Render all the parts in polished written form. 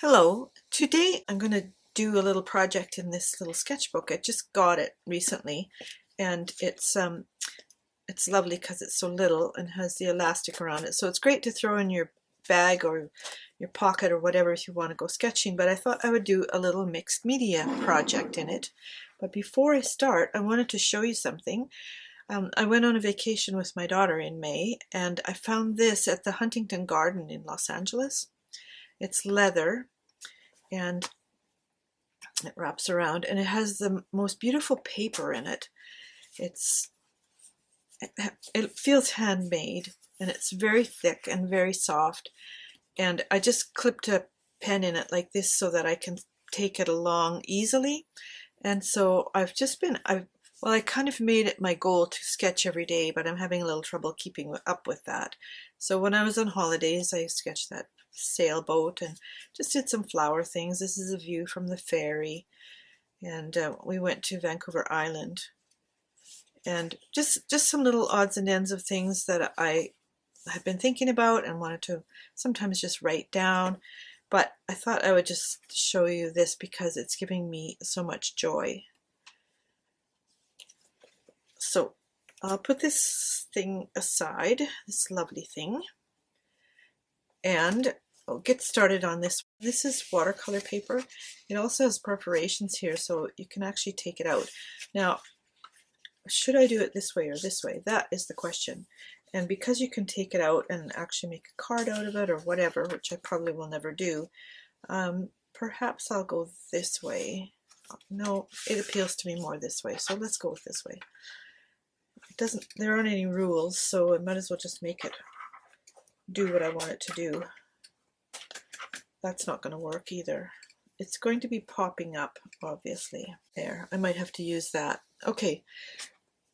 Hello, today I'm going to do a little project in this little sketchbook. I just got it recently and it's lovely because it's so little and has the elastic around it. So it's great to throw in your bag or your pocket or whatever if you want to go sketching, but I thought I would do a little mixed media project in it. But before I start, I wanted to show you something. I went on a vacation with my daughter in May and I found this at the Huntington Garden in Los Angeles. It's leather and it wraps around and it has the most beautiful paper in it. It feels handmade and it's very thick and very soft, and I just clipped a pen in it like this so that I can take it along easily. And so I kind of made it my goal to sketch every day, but I'm having a little trouble keeping up with that. So when I was on holidays, I sketched that sailboat and just did some flower things. This is a view from the ferry, and we went to Vancouver Island, and just some little odds and ends of things that I have been thinking about and wanted to sometimes just write down. But I thought I would just show you this because it's giving me so much joy. So I'll put this thing aside, this lovely thing, and I'll get started on this. This is watercolor paper. It also has perforations here, so you can actually take it out. Now, should I do it this way or this way? That is the question. And because you can take it out and actually make a card out of it or whatever, which I probably will never do, perhaps I'll go this way. No, it appeals to me more this way, so let's go with this way. There aren't any rules, so I might as well just make it do what I want it to do. That's not going to work either. It's going to be popping up, obviously. There, I might have to use that. Okay,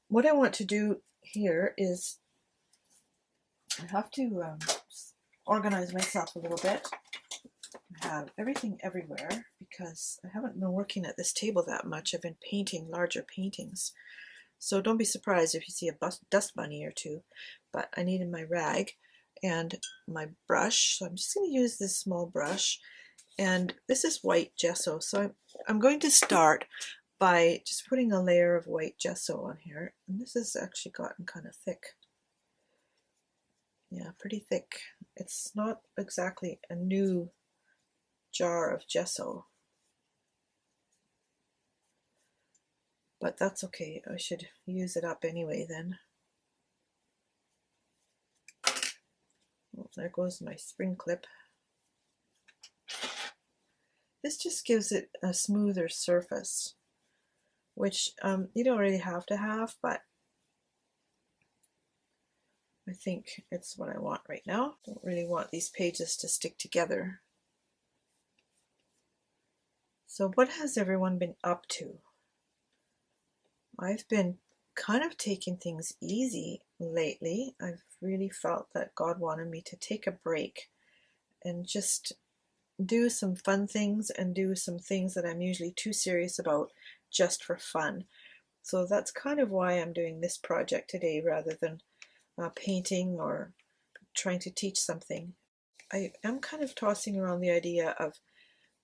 what I want to do here is I have to organize myself a little bit. I have everything everywhere because I haven't been working at this table that much. I've been painting larger paintings. So don't be surprised if you see a dust bunny or two. But I needed my rag and my brush. So I'm just going to use this small brush. And this is white gesso. So I'm going to start by just putting a layer of white gesso on here. And this has actually gotten kind of thick. Yeah, pretty thick. It's not exactly a new jar of gesso, but that's okay. I should use it up anyway then. Oh, there goes my spring clip. This just gives it a smoother surface, which you don't really have to have, but I think it's what I want right now. Don't really want these pages to stick together. So what has everyone been up to? I've been kind of taking things easy lately. I've really felt that God wanted me to take a break and just do some fun things and do some things that I'm usually too serious about just for fun. So that's kind of why I'm doing this project today rather than painting or trying to teach something. I am kind of tossing around the idea of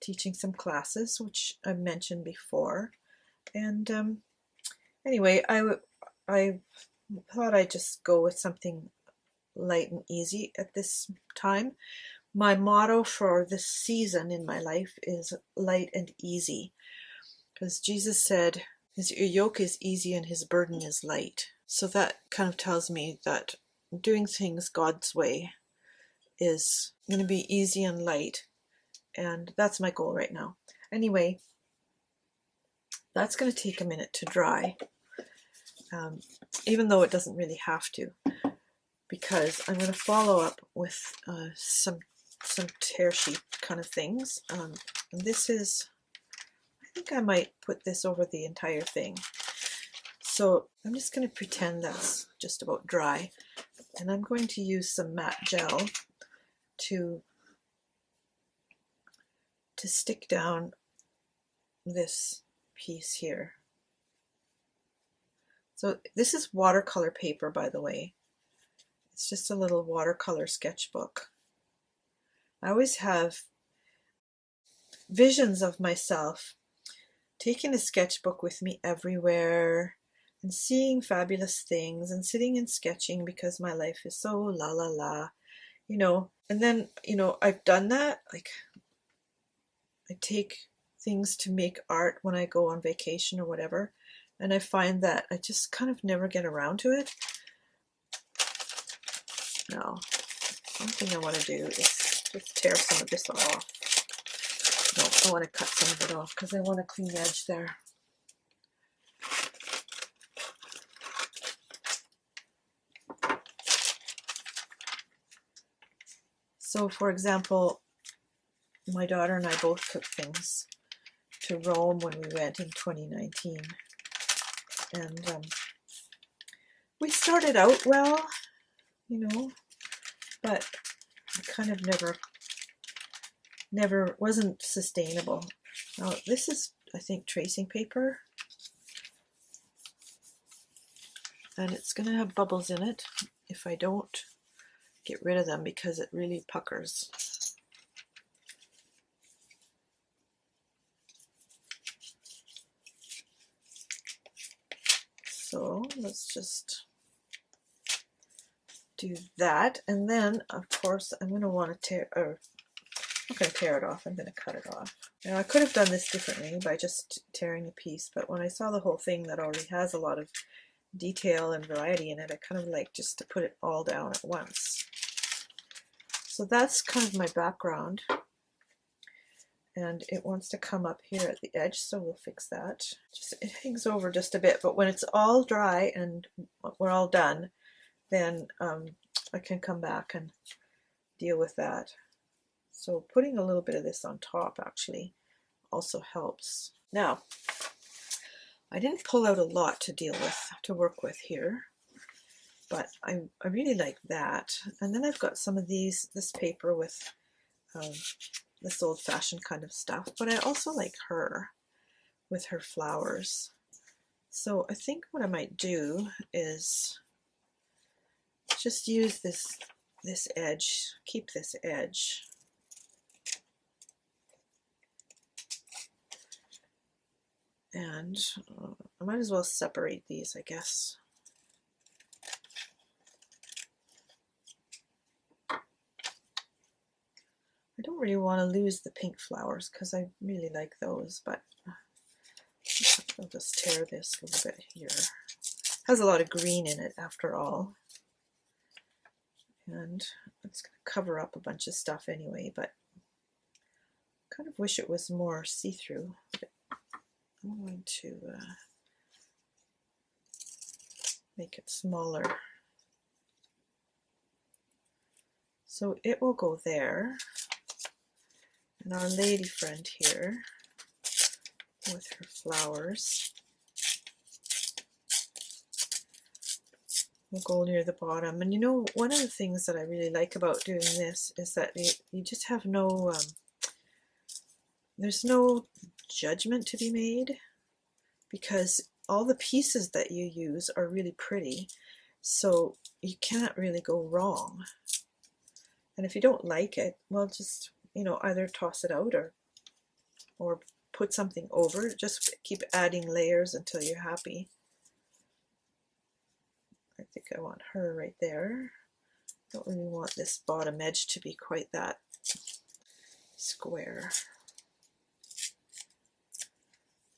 teaching some classes, which I mentioned before. And anyway, I thought I'd just go with something light and easy at this time. My motto for this season in my life is light and easy, because Jesus said his yoke is easy and his burden is light. So that kind of tells me that doing things God's way is going to be easy and light, and that's my goal right now. Anyway, that's going to take a minute to dry, even though it doesn't really have to, because I'm going to follow up with some tear sheet kind of things. And this is, I think I might put this over the entire thing. So I'm just going to pretend that's just about dry, and I'm going to use some matte gel to stick down this piece here. So this is watercolor paper, by the way. It's just a little watercolor sketchbook. I always have visions of myself taking a sketchbook with me everywhere and seeing fabulous things and sitting and sketching because my life is so la la la, you know. And then, you know, I've done that. Like, I take things to make art when I go on vacation or whatever, and I find that I just kind of never get around to it. Now, one thing I want to do is just tear some of this off. No, I want to cut some of it off because I want a clean edge there. So, for example, my daughter and I both took things to Rome when we went in 2019. And we started out well, you know, but it kind of never wasn't sustainable. Now, this is, I think, tracing paper. And it's going to have bubbles in it if I don't get rid of them because it really puckers. So let's just do that. And then, of course, I'm going to want to tear, or I'm not going to tear it off, I'm going to cut it off. Now, I could have done this differently by just tearing a piece, but when I saw the whole thing that already has a lot of detail and variety in it, I kind of like just to put it all down at once. So that's kind of my background, and it wants to come up here at the edge, so we'll fix that. Just, it hangs over just a bit, but when it's all dry and we're all done, then I can come back and deal with that. So putting a little bit of this on top actually also helps. Now, I didn't pull out a lot to deal with, to work with here, but I really like that. And then I've got some of this paper with this old-fashioned kind of stuff, but I also like her with her flowers. So I think what I might do is just use this edge, keep this edge. And I might as well separate these, I guess. I don't really want to lose the pink flowers because I really like those, but I'll just tear this a little bit here. It has a lot of green in it after all. And it's going to cover up a bunch of stuff anyway, but I kind of wish it was more see-through. I'm going to make it smaller. So it will go there. And our lady friend here with her flowers will go near the bottom. And you know, one of the things that I really like about doing this is that you just have no, there's no judgment to be made, because all the pieces that you use are really pretty, so you can't really go wrong. And if you don't like it, well, just, you know, either toss it out or put something over it. Just keep adding layers until you're happy. I think I want her right there. Don't really want this bottom edge to be quite that square.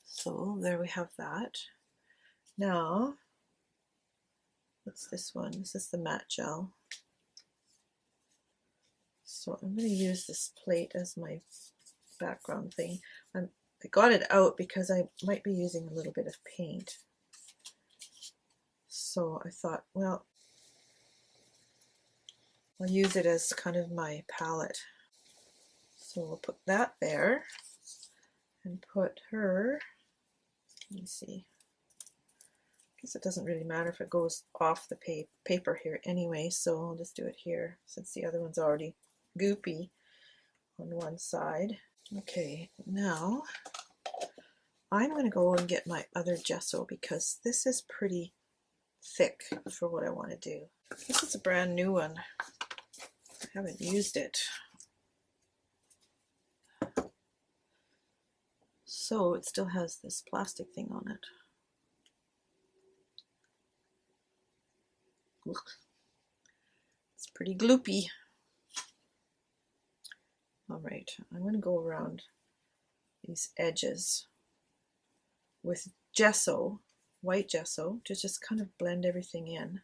So there we have that. Now, what's this one? This is the matte gel. So I'm going to use this plate as my background thing. I got it out because I might be using a little bit of paint. So I thought, well, I'll use it as kind of my palette. So we'll put that there and put her, let me see, I guess it doesn't really matter if it goes off the paper here anyway, so I'll just do it here since the other one's already goopy on one side. Okay, now I'm going to go and get my other gesso because this is pretty thick for what I want to do. This is a brand new one. I haven't used it. So it still has this plastic thing on it. Ugh. It's pretty gloopy. All right, I'm going to go around these edges with gesso, white gesso, to just kind of blend everything in.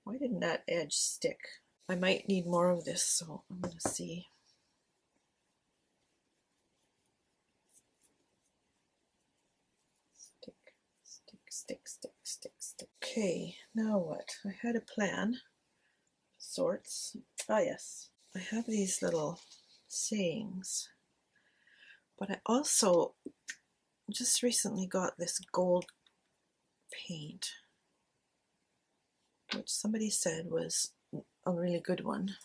Why didn't that edge stick? I might need more of this, so I'm going to see. Stick, stick, stick, stick, stick, stick. Okay, now what? I had a plan of sorts. Ah, yes. I have these little sayings, but I also just recently got this gold paint, which somebody said was a really good one.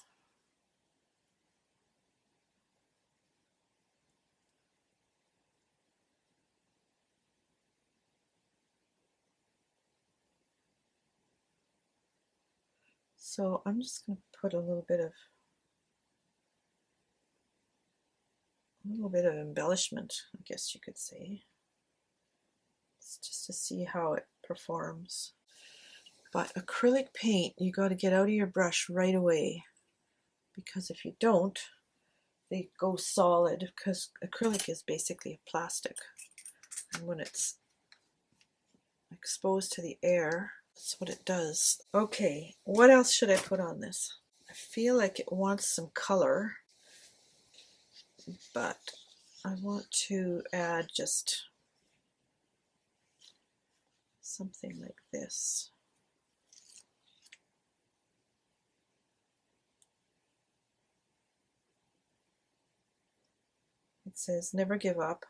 So I'm just going to put a little bit of embellishment, I guess you could say. It's just to see how it performs. But acrylic paint, you got to get out of your brush right away, because if you don't, they go solid, because acrylic is basically a plastic. And when it's exposed to the air, that's what it does. Okay, what else should I put on this? I feel like it wants some color, but I want to add just something like this. It says, never give up.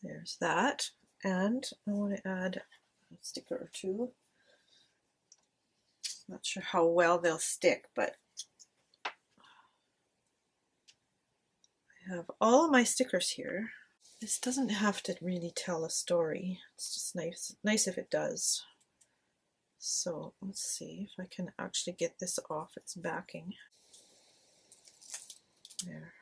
There's that. And I want to add a sticker or two. Not sure how well they'll stick, but I have all of my stickers here. This doesn't have to really tell a story. It's just nice if it does. So let's see if I can actually get this off its backing. There.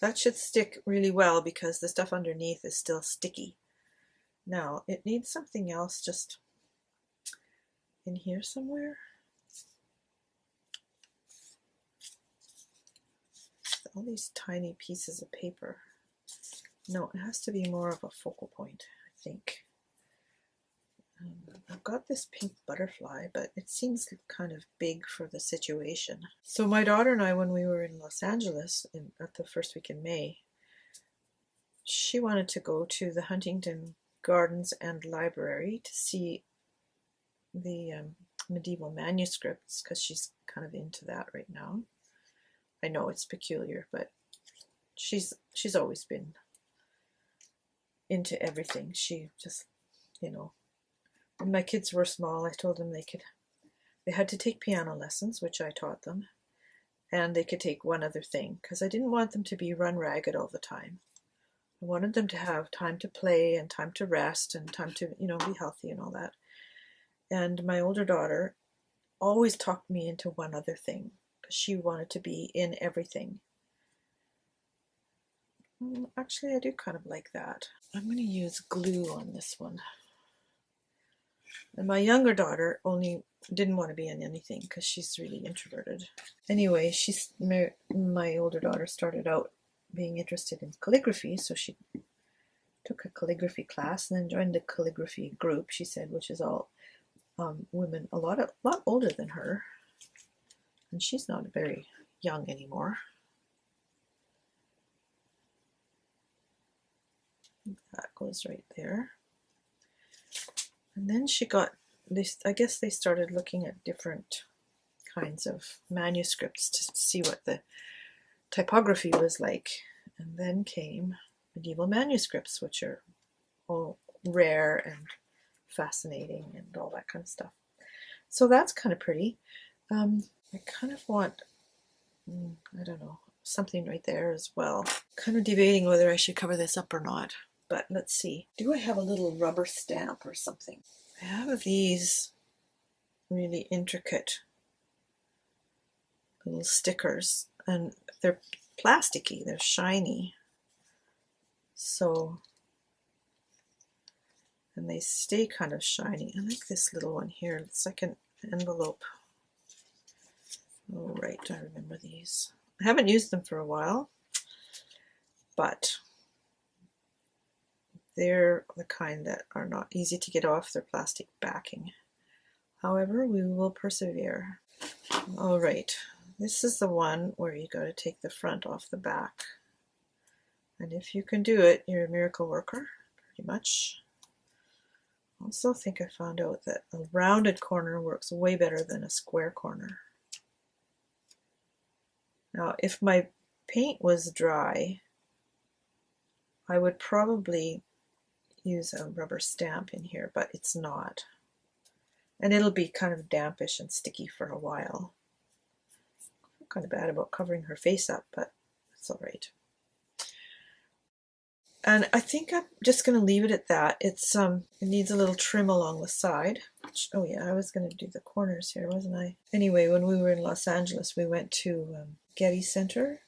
That should stick really well because the stuff underneath is still sticky. Now it needs something else just in here somewhere. All these tiny pieces of paper. No, it has to be more of a focal point, I think. I've got this pink butterfly, but it seems kind of big for the situation. So my daughter and I, when we were in Los Angeles at the first week in May, she wanted to go to the Huntington Gardens and Library to see the medieval manuscripts, because she's kind of into that right now. I know it's peculiar, but she's always been into everything. She just, you know, when my kids were small, I told them they had to take piano lessons, which I taught them, and they could take one other thing, because I didn't want them to be run ragged all the time. I wanted them to have time to play and time to rest and time to, you know, be healthy and all that. And my older daughter always talked me into one other thing, because she wanted to be in everything. Actually, I do kind of like that. I'm going to use glue on this one. And my younger daughter only didn't want to be in anything because she's really introverted. Anyway, my older daughter started out being interested in calligraphy, so she took a calligraphy class and then joined the calligraphy group, she said, which is all women, a lot older than her, and she's not very young anymore. That goes right there. And then she got this, I guess they started looking at different kinds of manuscripts to see what the typography was like. And then came medieval manuscripts, which are all rare and fascinating and all that kind of stuff. So that's kind of pretty. I kind of want, I don't know, something right there as well. Kind of debating whether I should cover this up or not, but let's see. Do I have a little rubber stamp or something? I have these really intricate little stickers, and they're plasticky, they're shiny. So, and they stay kind of shiny. I like this little one here. It's like an envelope. Oh, right, I remember these. I haven't used them for a while, but they're the kind that are not easy to get off their plastic backing. However, we will persevere. All right, this is the one where you got to take the front off the back. And if you can do it, you're a miracle worker, pretty much. I also think I found out that a rounded corner works way better than a square corner. Now, if my paint was dry, I would probably use a rubber stamp in here, but it's not. And it'll be kind of dampish and sticky for a while. I'm kind of bad about covering her face up, but it's all right. And I think I'm just going to leave it at that. It needs a little trim along the side. Oh yeah, I was going to do the corners here, wasn't I? Anyway, when we were in Los Angeles, we went to Getty Center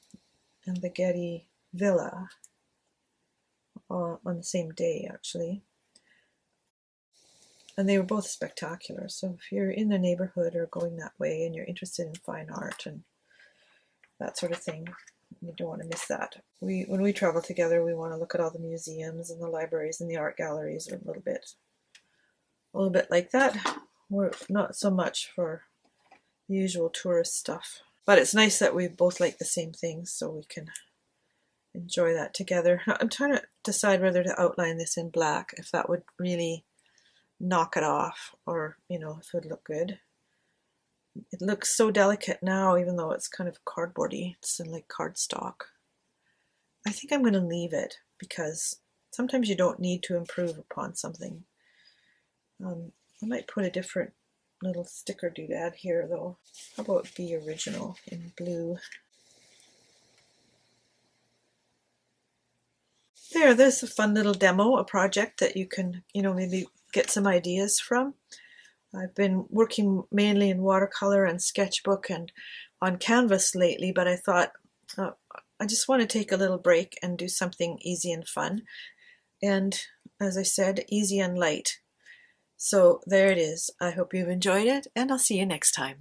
and the Getty Villa on the same day, actually. And they were both spectacular. So if you're in the neighborhood or going that way and you're interested in fine art and that sort of thing, you don't want to miss that. When we travel together, we want to look at all the museums and the libraries and the art galleries, or a little bit like that. We're not so much for the usual tourist stuff. But it's nice that we both like the same things, so we can enjoy that together. I'm trying to decide whether to outline this in black, if that would really knock it off, or, you know, if it would look good. It looks so delicate now, even though it's kind of cardboardy. It's in like cardstock. I think I'm going to leave it, because sometimes you don't need to improve upon something. I might put a different little sticker doodad here, though. How about Be Original in blue? There's a fun little demo, a project that you can, you know, maybe get some ideas from. I've been working mainly in watercolor and sketchbook and on canvas lately, but I thought I just want to take a little break and do something easy and fun. And as I said, easy and light. So there it is. I hope you've enjoyed it, and I'll see you next time.